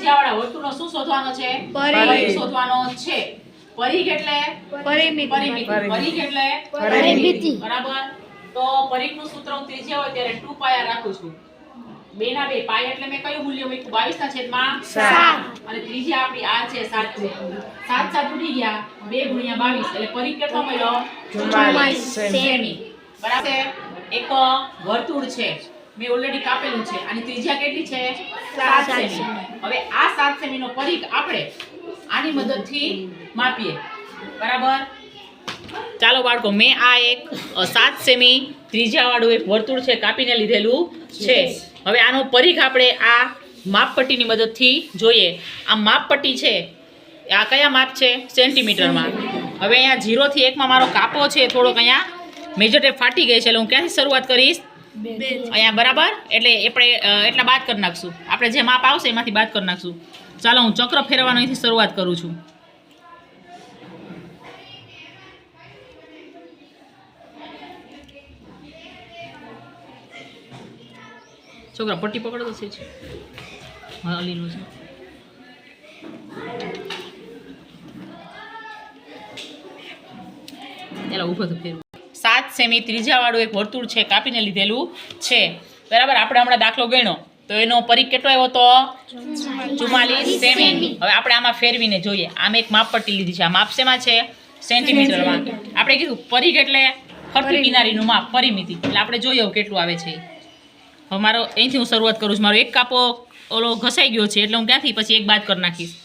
ત્રિજ્યાવાળા વર્તુળનો શું શોધવાનો છે? પરિઘ શોધવાનો છે. પરિઘ એટલે પરિમિતિ. પરિઘ એટલે પરિમિતિ. બરાબર. તો પરિઘનું સૂત્ર હું ત્રિજ્યા હોય ત્યારે 2 પાયા રાખું છું. 2 ના 2 પાયા એટલે મેં કયું મૂલ્ય મૂક્યું? 22/7. અને ત્રિજ્યા આપણી આ છે 7 છે. 7 7 ઉડી ગયા. 2 × 22 એટલે પરિઘ કેટલો મળ્યો? 44 સેમી. બરાબર. એક વર્તુળ છે, મેં ઓલરેડી કાપેલું છે. આની ત્રિજ્યા કેટલી છે? 7 સેમી. હવે આ 7 સેમીનો પરિઘ આપણે આની મદદથી માપીએ. બરાબર. ચાલો બાળકો, મેં આ એક 7 સેમી ત્રિજ્યાવાળું એક વર્તુળ છે કાપીને લીધેલું છે. હવે આનો પરિઘ આપણે આ માપપટ્ટીની મદદથી જોઈએ. આ માપપટ્ટી છે, આ કયા માપ છે? સેન્ટીમીટરમાં. હવે અહીંયા 0 થી 1 માં મારો કાપો છે થોડોક અહીંયા મેજર ટેપ ફાટી ગઈ છે, એટલે હું ક્યાંથી શરૂઆત કરીશ? અહીંયા. બરાબર. એટલે આપણે એટલા બાદ કરી નાખશું. આપણે જે માપ આવશે એમાંથી બાદ કરી નાખશું. ચાલો હું ચક્ર ફેરવવાનો અહીંથી શરૂઆત કરું છું. છોકરા પટ્ટી પકડો તો છે. હા, અલીનું છે. એલા ઊભો તો ફેરવું. 7 સેમી ત્રિજ્યાવાળું એક વર્તુળ છે, કાપીને લીધેલું છે. બરાબર. આપણે હમણાં દાખલો ગણ્યો તો એનો પરિઘ કેટલો આવ્યો તો? 44 સેમી. હવે આપણે આમાં ફેરવીને જોઈએ. આમ એક માપપટ્ટી લીધી છે. આ માપ શેમાં છે? સેન્ટીમીટરમાં. આપણે કીધું પરિઘ એટલે ફરતી કિનારીનું માપ, પરિમિતિ. એટલે આપણે જોઈએ કેટલું આવે છે. હવે મારો અહીંથી હું શરૂઆત કરું છું. મારો એક કાપો ઓલો ઘસાઈ ગયો છે, એટલે હું ક્યાંથી પછી એક બાદ કરી નાખીશ.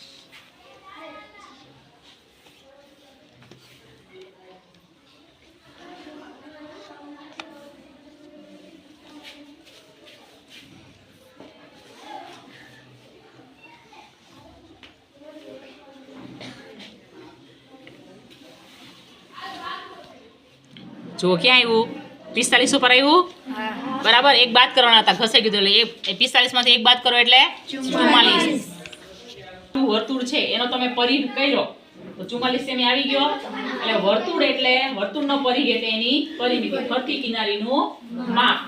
જો ક્યાં આવ્યું? 45 ઉપર આવ્યું. બરાબર. એક બાદ કરવાના હતા, ઘસાઈ ગયું એટલે 45 માંથી એક બાદ કરો એટલે 44. વર્તુળ છે એનો તમે પરિઘ કર્યો તો 44 સેમી આવી ગયો. એટલે વર્તુળ એટલે વર્તુળનો પરિઘ એટલે એની પરિમિતિ, ફરતી કિનારીનું માપ.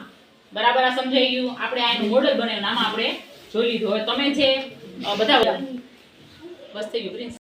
બરાબર. આ સમજાઈ ગયું. આપણે આ એનું મોડેલ બનાવ્યું, આમાં આપણે જોઈ લીધું. હવે તમે જે બધા બસ થઈ ગયું પ્રિન્સ.